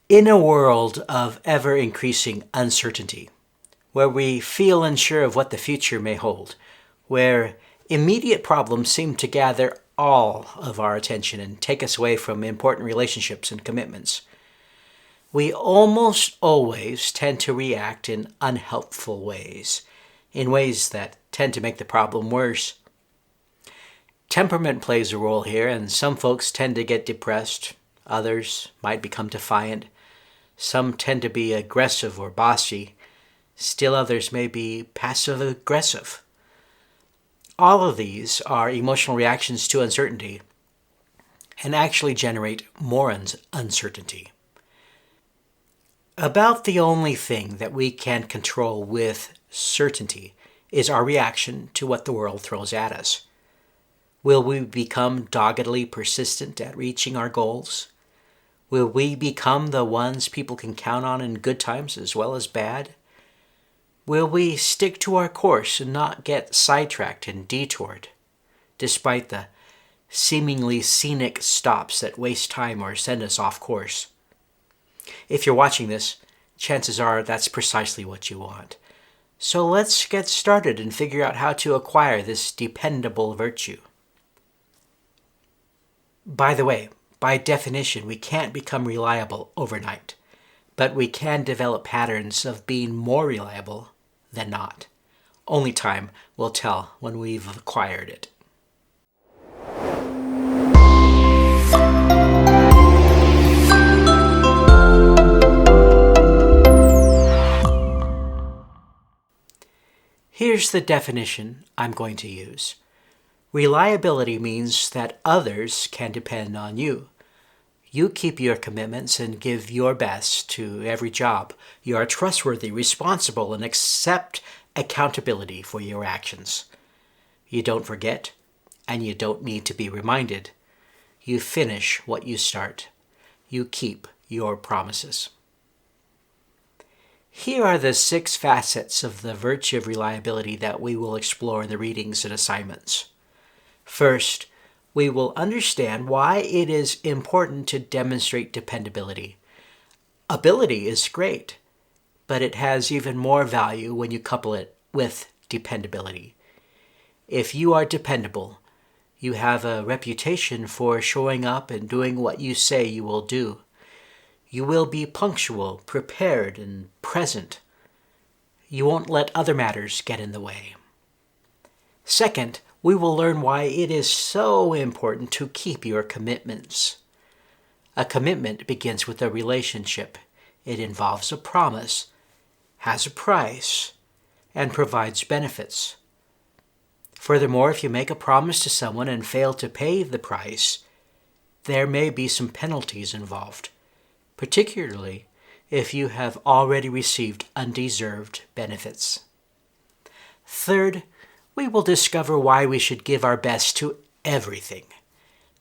In a world of ever-increasing uncertainty, where we feel unsure of what the future may hold, where immediate problems seem to gather all of our attention and take us away from important relationships and commitments, we almost always tend to react in unhelpful ways, in ways that tend to make the problem worse. Temperament plays a role here, and some folks tend to get depressed, others might become defiant. Some tend to be aggressive or bossy. Still others may be passive-aggressive. All of these are emotional reactions to uncertainty and actually generate more uncertainty. About the only thing that we can control with certainty is our reaction to what the world throws at us. Will we become doggedly persistent at reaching our goals? Will we become the ones people can count on in good times as well as bad? Will we stick to our course and not get sidetracked and detoured, despite the seemingly scenic stops that waste time or send us off course? If you're watching this, chances are that's precisely what you want. So let's get started and figure out how to acquire this dependable virtue. By the way, by definition, we can't become reliable overnight, but we can develop patterns of being more reliable than not. Only time will tell when we've acquired it. Here's the definition I'm going to use. Reliability means that others can depend on you. You keep your commitments and give your best to every job. You are trustworthy, responsible, and accept accountability for your actions. You don't forget, and you don't need to be reminded. You finish what you start. You keep your promises. Here are the 6 facets of the virtue of reliability that we will explore in the readings and assignments. First, we will understand why it is important to demonstrate dependability. Ability is great, but it has even more value when you couple it with dependability. If you are dependable, you have a reputation for showing up and doing what you say you will do. You will be punctual, prepared, and present. You won't let other matters get in the way. Second, we will learn why it is so important to keep your commitments. A commitment begins with a relationship. It involves a promise, has a price, and provides benefits. Furthermore, if you make a promise to someone and fail to pay the price, there may be some penalties involved, particularly if you have already received undeserved benefits. Third, we will discover why we should give our best to everything.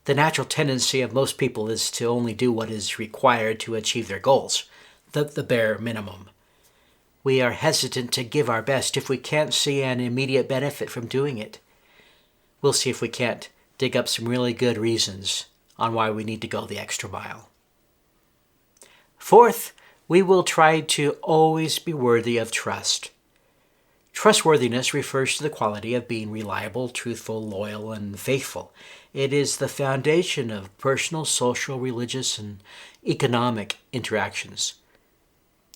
The natural tendency of most people is to only do what is required to achieve their goals, the bare minimum. We are hesitant to give our best if we can't see an immediate benefit from doing it. We'll see if we can't dig up some really good reasons on why we need to go the extra mile. Fourth, we will try to always be worthy of trust. Trustworthiness refers to the quality of being reliable, truthful, loyal, and faithful. It is the foundation of personal, social, religious, and economic interactions.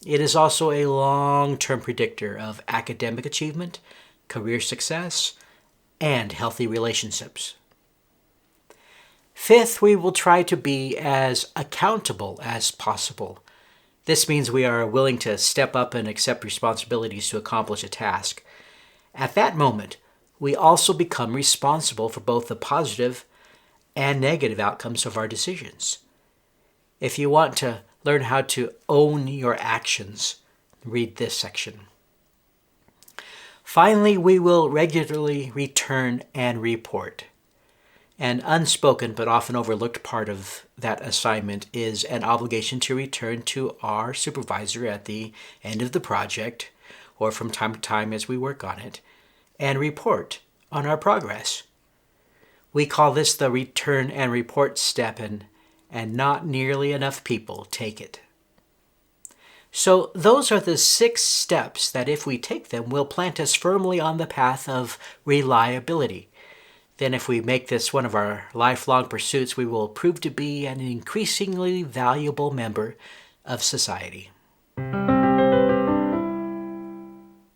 It is also a long-term predictor of academic achievement, career success, and healthy relationships. Fifth, we will try to be as accountable as possible. This means we are willing to step up and accept responsibilities to accomplish a task. At that moment, we also become responsible for both the positive and negative outcomes of our decisions. If you want to learn how to own your actions, read this section. Finally, we will regularly return and report. An unspoken but often overlooked part of that assignment is an obligation to return to our supervisor at the end of the project or from time to time as we work on it and report on our progress. We call this the return and report step, and not nearly enough people take it. So those are the 6 steps that if we take them will plant us firmly on the path of reliability. Then if we make this one of our lifelong pursuits, we will prove to be an increasingly valuable member of society.